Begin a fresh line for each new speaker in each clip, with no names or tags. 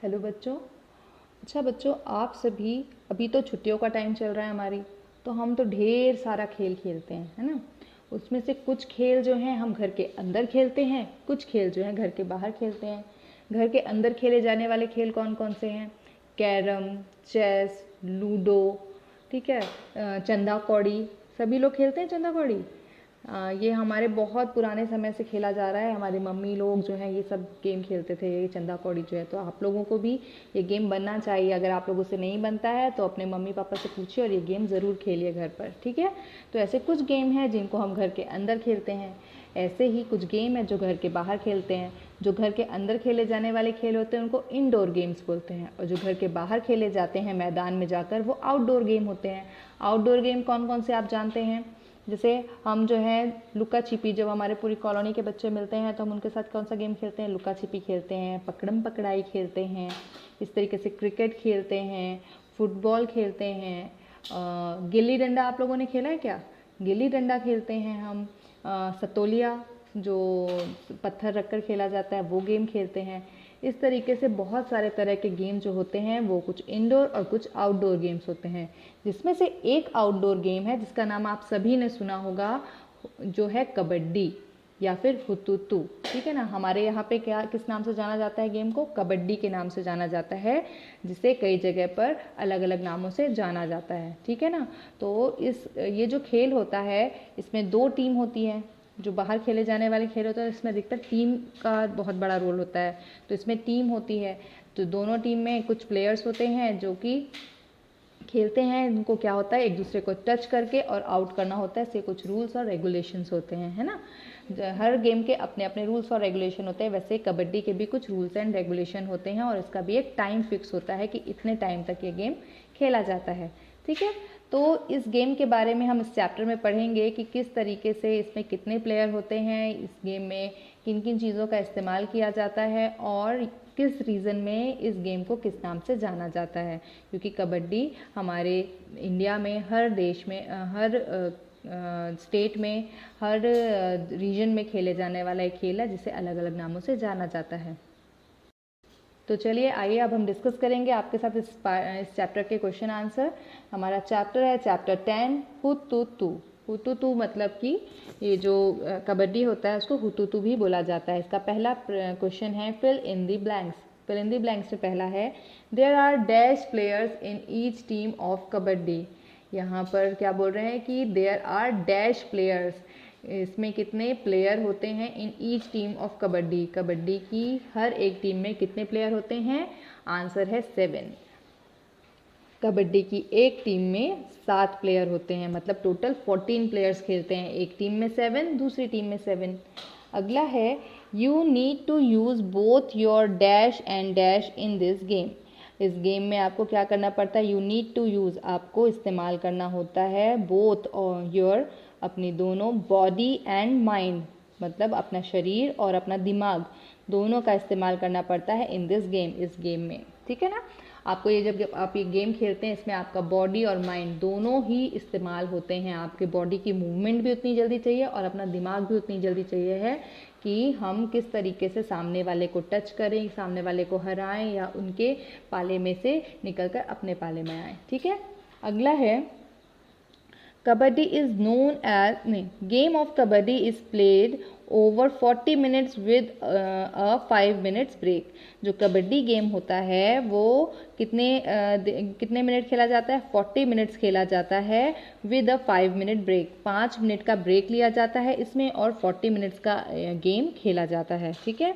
Hello बच्चों। अच्छा बच्चों, आप सभी अभी तो छुट्टियों का टाइम चल रहा है हमारी, तो हम तो ढेर सारा खेल खेलते हैं, है ना। उसमें से कुछ खेल जो हैं हम घर के अंदर खेलते हैं, कुछ खेल जो हैं घर के बाहर खेलते हैं। घर के अंदर खेले जाने वाले खेल कौन कौन से हैं? कैरम, चेस, लूडो, ठीक है, चंदा कौड़ी। सभी लोग खेलते हैं चंदा कौड़ी। ये हमारे बहुत पुराने समय से खेला जा रहा है। हमारी मम्मी लोग जो हैं ये सब गेम खेलते थे, ये चंदा कौड़ी जो है। तो आप लोगों को भी ये गेम बनना चाहिए। अगर आप लोगों से नहीं बनता है तो अपने मम्मी पापा से पूछिए और ये गेम ज़रूर खेलिए घर पर, ठीक है। तो ऐसे कुछ गेम हैं जिनको हम घर के अंदर खेलते हैं, ऐसे ही कुछ गेम है जो घर के बाहर खेलते हैं। जो घर के अंदर खेले जाने वाले खेल होते हैं उनको इंडोर गेम्स बोलते हैं, और जो घर के बाहर खेले जाते हैं मैदान में जाकर, वो आउटडोर गेम होते हैं। आउटडोर गेम कौन कौन से आप जानते हैं? जैसे हम जो है लुका छिपी, जब हमारे पूरी कॉलोनी के बच्चे मिलते हैं तो हम उनके साथ कौन सा गेम खेलते हैं? लुका छिपी खेलते हैं, पकड़म पकड़ाई खेलते हैं, इस तरीके से क्रिकेट खेलते हैं, फुटबॉल खेलते हैं। गिल्ली डंडा आप लोगों ने खेला है क्या? गिल्ली डंडा खेलते हैं हम। सतोलिया जो पत्थर रखकर खेला जाता है वो गेम खेलते हैं। इस तरीके से बहुत सारे तरह के गेम जो होते हैं वो कुछ इंडोर और कुछ आउटडोर गेम्स होते हैं, जिसमें से एक आउटडोर गेम है जिसका नाम आप सभी ने सुना होगा, जो है कबड्डी या फिर हुतुतु, ठीक है ना। हमारे यहाँ पे क्या किस नाम से जाना जाता है? गेम को कबड्डी के नाम से जाना जाता है, जिसे कई जगह पर अलग अलग नामों से जाना जाता है, ठीक है ना। तो ये जो खेल होता है इसमें दो टीम होती है। जो बाहर खेले जाने वाले खेल होते हैं इसमें अधिकतर टीम का बहुत बड़ा रोल होता है। तो इसमें टीम होती है, तो दोनों टीम में कुछ प्लेयर्स होते हैं जो कि खेलते हैं। इनको क्या होता है, एक दूसरे को टच करके और आउट करना होता है। इससे कुछ रूल्स और रेगुलेशंस होते हैं, है ना। हर गेम के अपने अपने रूल्स और रेगुलेशन होते हैं, वैसे कबड्डी के भी कुछ रूल्स एंड रेगुलेशन होते हैं, और इसका भी एक टाइम फिक्स होता है कि इतने टाइम तक ये गेम खेला जाता है, ठीक है। तो इस गेम के बारे में हम इस चैप्टर में पढ़ेंगे कि किस तरीके से इसमें कितने प्लेयर होते हैं, इस गेम में किन किन चीज़ों का इस्तेमाल किया जाता है, और किस रीज़न में इस गेम को किस नाम से जाना जाता है। क्योंकि कबड्डी हमारे इंडिया में हर देश में हर स्टेट में हर रीजन में खेले जाने वाला एक खेल है जिसे अलग अलग नामों से जाना जाता है। तो चलिए आइए अब हम डिस्कस करेंगे आपके साथ इस चैप्टर के क्वेश्चन आंसर। हमारा चैप्टर है चैप्टर 10 हुतुतु। हुतुतु मतलब कि ये जो कबड्डी होता है उसको हुतुतु भी बोला जाता है। इसका पहला क्वेश्चन है fill in the blanks. Fill in the blanks में पहला है there are dash players in each team of kabaddi. यहाँ पर क्या बोल रहे हैं कि देयर आर डैश प्लेयर्स, इसमें कितने प्लेयर होते हैं इन each team of kabaddi. Kabaddi की हर एक टीम में कितने प्लेयर होते हैं? आंसर है 7। कबड्डी की एक टीम में 7 प्लेयर होते हैं, मतलब टोटल 14 प्लेयर्स खेलते हैं। एक टीम में 7, दूसरी टीम में 7। अगला है you need to use both your dash and dash in this game. इस गेम में आपको क्या करना पड़ता है? यू नीड टू यूज़, आपको इस्तेमाल करना होता है बोथ और योर, अपनी दोनों बॉडी एंड माइंड, मतलब अपना शरीर और अपना दिमाग दोनों का इस्तेमाल करना पड़ता है इन दिस गेम, इस गेम में, ठीक है ना। आपको ये जब आप ये गेम खेलते हैं इसमें आपका बॉडी और माइंड दोनों ही इस्तेमाल होते हैं। आपके बॉडी की मूवमेंट भी उतनी जल्दी चाहिए और अपना दिमाग भी उतनी जल्दी चाहिए है कि हम किस तरीके से सामने वाले को टच करें, सामने वाले को हराएं या उनके पाले में से निकलकर अपने पाले में आए, ठीक है। अगला है कबड्डी इज नोन एज, नहीं, game of kabaddi is played over 40 minutes with a 5 minutes break. जो कबड्डी गेम होता है वो कितने मिनट खेला जाता है? 40 मिनट्स खेला जाता है with a 5 minute break. 5 minute का ब्रेक लिया जाता है इसमें और 40 मिनट्स का गेम खेला जाता है, ठीक है।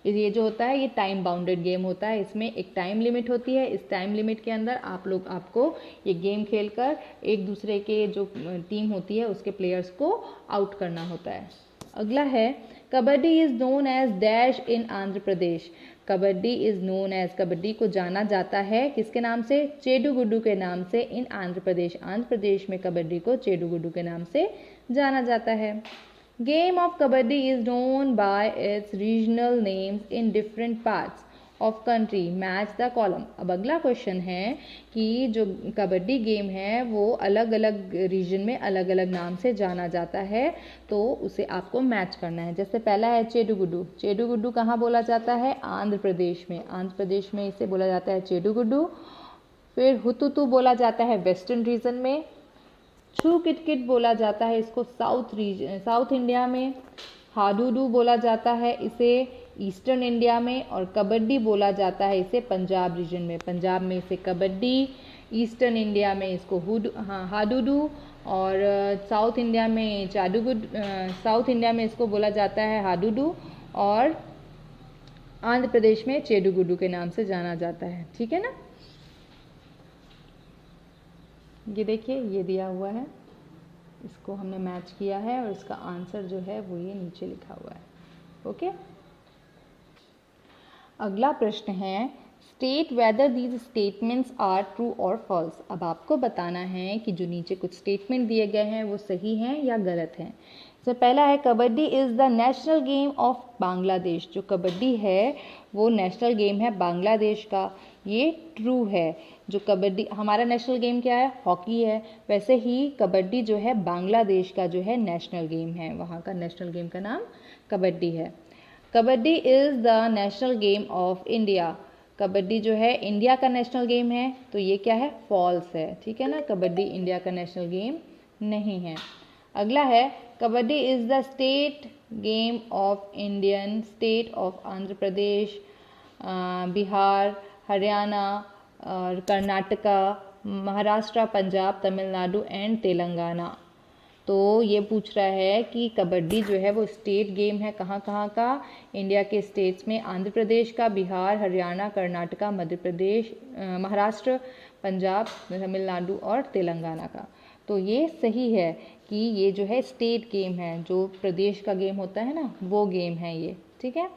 ये जो होता है ये टाइम बाउंडेड गेम होता है, इसमें एक टाइम लिमिट होती है। इस टाइम लिमिट के अंदर आपको ये गेम खेलकर एक दूसरे के जो टीम होती है उसके प्लेयर्स को आउट करना होता है। अगला है kabaddi is known as dash in Andhra Pradesh. Kabaddi is known as, kabaddi को जाना जाता है किसके नाम से? चेडू गुड्डू के नाम से इन आंध्र प्रदेश। आंध्र प्रदेश में कबड्डी को चेडू गुड्डू के नाम से जाना जाता है। Game of kabaddi is known by it's regional names in different parts of country, match the column. अब अगला क्वेश्चन है कि जो कबड्डी गेम है वो अलग अलग रीजन में अलग अलग नाम से जाना जाता है, तो उसे आपको मैच करना है। जैसे पहला है चेडू-गुड्डू। चेडू-गुड्डू कहाँ बोला जाता है? आंध्र प्रदेश में। आंध्र प्रदेश में इसे बोला जाता है चेडू-गुड्डू। फिर हुतुतु बोला जाता है वेस्टर्न रीजन में। छू किट-किट बोला जाता है इसको साउथ इंडिया में। हाडूडू बोला जाता है इसे ईस्टर्न इंडिया में। और कबड्डी बोला जाता है इसे पंजाब रीजन में। पंजाब में इसे कबड्डी, ईस्टर्न इंडिया में इसको हाडूडू, और साउथ इंडिया में साउथ इंडिया में इसको बोला जाता है हाडूडू, और आंध्र प्रदेश में चेडू-गुड्डू के नाम से जाना जाता है। ठीक है ना? ये देखिए, ये दिया हुआ है, इसको हमने मैच किया है और इसका आंसर जो है वो ये नीचे लिखा हुआ है। ओके, अगला प्रश्न है state whether these statements are true और फॉल्स। अब आपको बताना है कि जो नीचे कुछ स्टेटमेंट दिए गए हैं वो सही हैं या गलत हैं। तो पहला है kabaddi is the national game of Bangladesh. जो कबड्डी है वो नेशनल गेम है बांग्लादेश का, ये ट्रू है। जो कबड्डी, हमारा नेशनल गेम क्या है? हॉकी है। वैसे ही कबड्डी जो है बांग्लादेश का जो है नेशनल गेम है, वहाँ का नेशनल गेम का नाम कबड्डी है। Kabaddi is the national game of India. Kabaddi जो है इंडिया का नेशनल गेम है, तो ये क्या है? फॉल्स है। ठीक है ना? कबड्डी इंडिया का नेशनल गेम नहीं है। अगला है kabaddi is the state game of Indian state of Andhra Pradesh, Bihar, Haryana और कर्नाटका, महाराष्ट्र, पंजाब, तमिलनाडु एंड तेलंगाना। तो ये पूछ रहा है कि कबड्डी जो है वो स्टेट गेम है कहाँ कहाँ का? इंडिया के स्टेट्स में आंध्र प्रदेश का, बिहार, हरियाणा, कर्नाटका, मध्य प्रदेश, महाराष्ट्र, पंजाब, तमिलनाडु और तेलंगाना का। तो ये सही है कि ये जो है स्टेट गेम है, जो प्रदेश का गेम होता है ना, वो गेम है ये। ठीक है?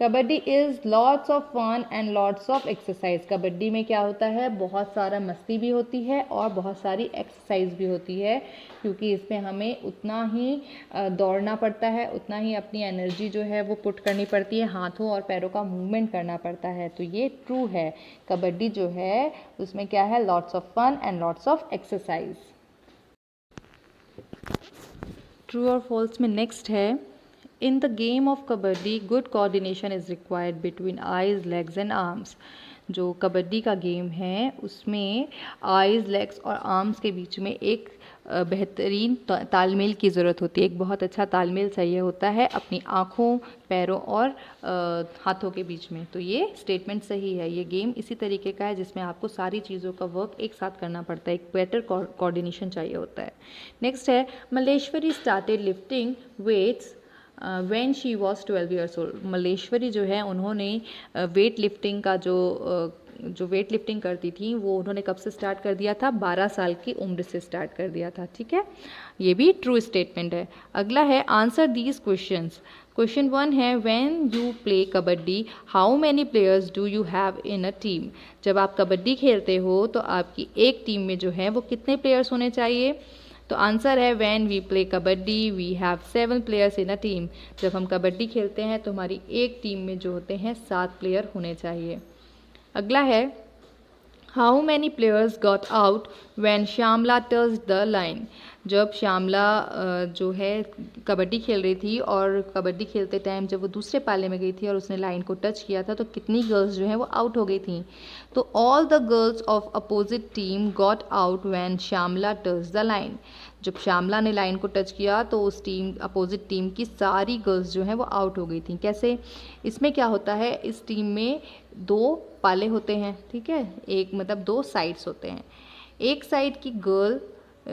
Kabaddi is lots of fun and lots of exercise. Kabaddi में क्या होता है? बहुत सारा मस्ती भी होती है और बहुत सारी एक्सरसाइज भी होती है, क्योंकि इसमें हमें उतना ही दौड़ना पड़ता है, उतना ही अपनी एनर्जी जो है वो पुट करनी पड़ती है, हाथों और पैरों का मूवमेंट करना पड़ता है। तो ये ट्रू है। कबड्डी जो है उसमें क्या है? Lots of fun and lots of exercise. True और फॉल्स में नेक्स्ट है In the game of kabaddi, good coordination is required between eyes, legs and arms. जो कबड्डी का गेम है उसमें आइज़, लेग्स और आर्म्स के बीच में एक बेहतरीन तालमेल की ज़रूरत होती है। एक बहुत अच्छा तालमेल चाहिए होता है अपनी आँखों, पैरों और हाथों के बीच में। तो ये स्टेटमेंट सही है। ये गेम इसी तरीके का है जिसमें आपको सारी चीज़ों का वर्क एक साथ करना पड़ता है, एक बेटर कोऑर्डिनेशन चाहिए होता है। नेक्स्ट है Malleswari started lifting weights when she was 12 years old. Malleswari जो है उन्होंने वेट लिफ्टिंग का जो वेट लिफ्टिंग करती थी वो उन्होंने कब से स्टार्ट कर दिया था? 12 साल की उम्र से स्टार्ट कर दिया था। ठीक है? ये भी ट्रू स्टेटमेंट है। अगला है आंसर दीज क्वेश्चंस। क्वेश्चन 1 है when you play kabaddi how many players do you have in a team. जब आप कबड्डी खेलते हो तो आपकी एक टीम में जो है वो कितने प्लेयर्स होने चाहिए? तो आंसर है when we play kabaddi we have 7 players in a team. जब हम कबड्डी खेलते हैं तो हमारी एक टीम में जो होते हैं 7 प्लेयर होने चाहिए। अगला है how many players got out when Shyamala touched the line. जब श्यामला जो है कबड्डी खेल रही थी और कबड्डी खेलते टाइम जब वो दूसरे पाले में गई थी और उसने लाइन को टच किया था तो कितनी गर्ल्स जो हैं वो आउट हो गई थी? तो all the girls of opposite team got out when Shyamala touched the line. जब श्यामला ने लाइन को टच किया तो उस अपोजिट टीम की सारी गर्ल्स जो हैं वो आउट हो गई थी। कैसे? इसमें क्या होता है, इस टीम में 2 पाले होते हैं। ठीक है? एक मतलब 2 साइड्स होते हैं। एक साइड की गर्ल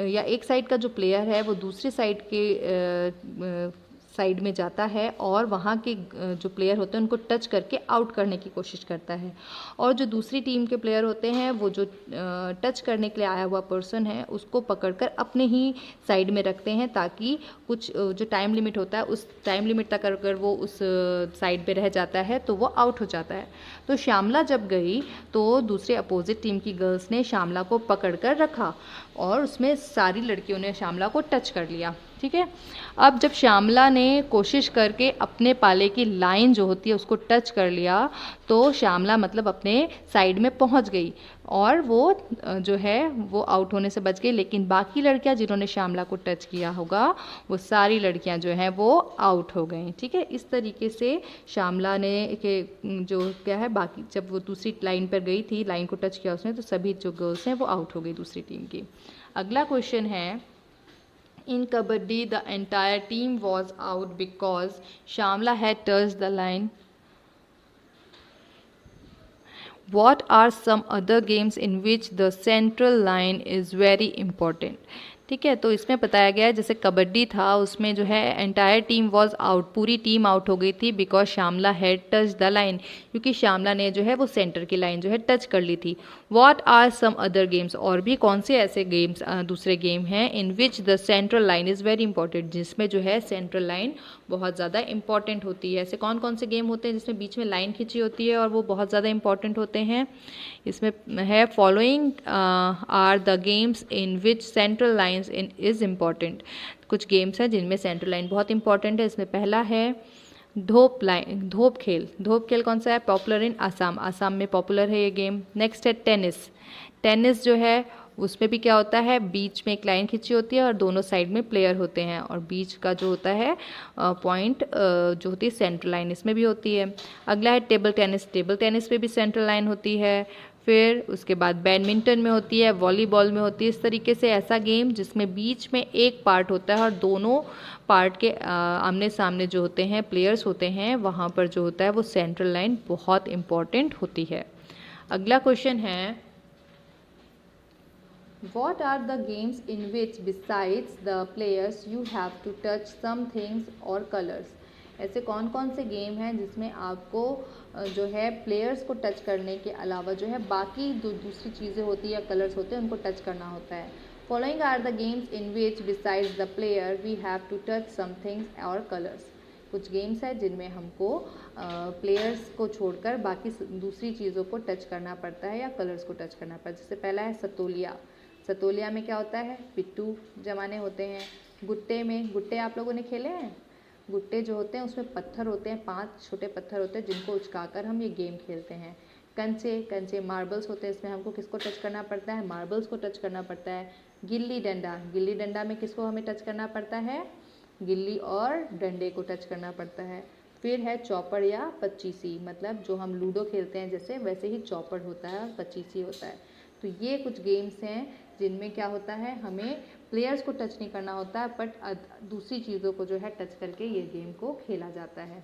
या एक साइड का जो प्लेयर है वो दूसरी साइड के साइड में जाता है और वहाँ के जो प्लेयर होते हैं उनको टच करके आउट करने की कोशिश करता है, और जो दूसरी टीम के प्लेयर होते हैं वो जो टच करने के लिए आया हुआ पर्सन है उसको पकड़कर अपने ही साइड में रखते हैं ताकि कुछ जो टाइम लिमिट होता है उस टाइम लिमिट तक अगर वो उस साइड पे रह जाता है तो वो आउट हो जाता है। तो श्यामला जब गई तो दूसरे अपोजिट टीम की गर्ल्स ने श्यामला को पकड़ कर रखा और उसमें सारी लड़कियों ने श्यामला को टच कर लिया। ठीक है। अब जब श्यामला ने कोशिश करके अपने पाले की लाइन जो होती है उसको टच कर लिया, तो श्यामला मतलब अपने साइड में पहुंच गई और वो जो है वो आउट होने से बच गई। लेकिन बाकी लड़कियां जिन्होंने श्यामला को टच किया होगा वो सारी लड़कियां जो हैं वो आउट हो गई। ठीक है, इस तरीके से श्यामला ने के जो क्या है बाकी जब वो दूसरी लाइन पर गई थी, लाइन को टच किया उसने, तो सभी जो गर्ल्स हैं वो आउट हो गई दूसरी टीम की। अगला क्वेश्चन है, in kabaddi the entire team was out because Shamla had touched the line. What are some other games in which the central line is very important? ठीक है, तो इसमें बताया गया है जैसे कबड्डी था उसमें जो है एंटायर टीम वाज आउट, पूरी टीम आउट हो गई थी because Shyamala had touch the line, क्योंकि श्यामला ने जो है वो सेंटर की लाइन जो है टच कर ली थी। What are some other games, और भी कौन से ऐसे गेम्स दूसरे गेम हैं in which the central line is very important, जिसमें जो है सेंट्रल लाइन बहुत ज़्यादा इंपॉर्टेंट होती है। ऐसे कौन कौन से गेम होते हैं जिसमें बीच में लाइन खींची होती है और वो बहुत ज़्यादा इंपॉर्टेंट होते हैं? इसमें है following are the games in which central lines in is important. कुछ गेम्स हैं जिनमें सेंट्रल लाइन बहुत इंपॉर्टेंट है। इसमें पहला है धोप खेल। धोप खेल कौन सा है? पॉपुलर इन आसाम, आसाम में पॉपुलर है ये गेम। नेक्स्ट है टेनिस। टेनिस जो है उसमें भी क्या होता है, बीच में एक लाइन खींची होती है और दोनों साइड में प्लेयर होते हैं और बीच का जो होता है पॉइंट जो होती है सेंट्रल लाइन, इसमें भी होती है। अगला है टेबल टेनिस। टेबल टेनिस पे भी सेंट्रल लाइन होती है। फिर उसके बाद बैडमिंटन में होती है, वॉलीबॉल में होती है। इस तरीके से ऐसा गेम जिसमें बीच में एक पार्ट होता है और दोनों पार्ट के आमने सामने जो होते हैं प्लेयर्स होते हैं, वहाँ पर जो होता है वो सेंट्रल लाइन बहुत इम्पॉर्टेंट होती है। अगला क्वेश्चन है, what are the games in which besides the players you have to touch some things or colors? ऐसे कौन कौन से गेम हैं जिसमें आपको जो है प्लेयर्स को टच करने के अलावा जो है बाकी जो दूसरी चीज़ें होती है या कलर्स होते हैं उनको टच करना होता है? Following are the games in which besides the player we have to touch some things और कलर्स। कुछ गेम्स हैं जिनमें हमको प्लेयर्स को छोड़कर बाकी दूसरी चीज़ों को टच करना पड़ता है या कलर्स को टच करना पड़ता है। जैसे पहला है सतोलिया। सतोलिया में क्या होता है, पिट्टू जमाने होते हैं। गुट्टे में, गुट्टे आप लोगों ने खेले हैं? गुट्टे जो होते हैं उसमें पत्थर होते हैं, 5 छोटे पत्थर होते हैं जिनको उचकाकर हम ये गेम खेलते हैं। कंचे, कंचे मार्बल्स होते हैं, इसमें हमको किसको टच करना पड़ता है? मार्बल्स को टच करना पड़ता है। गिल्ली डंडा, गिल्ली डंडा में किसको हमें टच करना पड़ता है? गिल्ली और डंडे को टच करना पड़ता है। फिर है चौपड़ या पच्चीसी, मतलब जो हम लूडो खेलते हैं जैसे वैसे ही चौपड़ होता है और पच्चीसी होता है। तो ये कुछ गेम्स हैं जिनमें क्या होता है, हमें प्लेयर्स को टच नहीं करना होता है बट दूसरी चीज़ों को जो है टच करके ये गेम को खेला जाता है।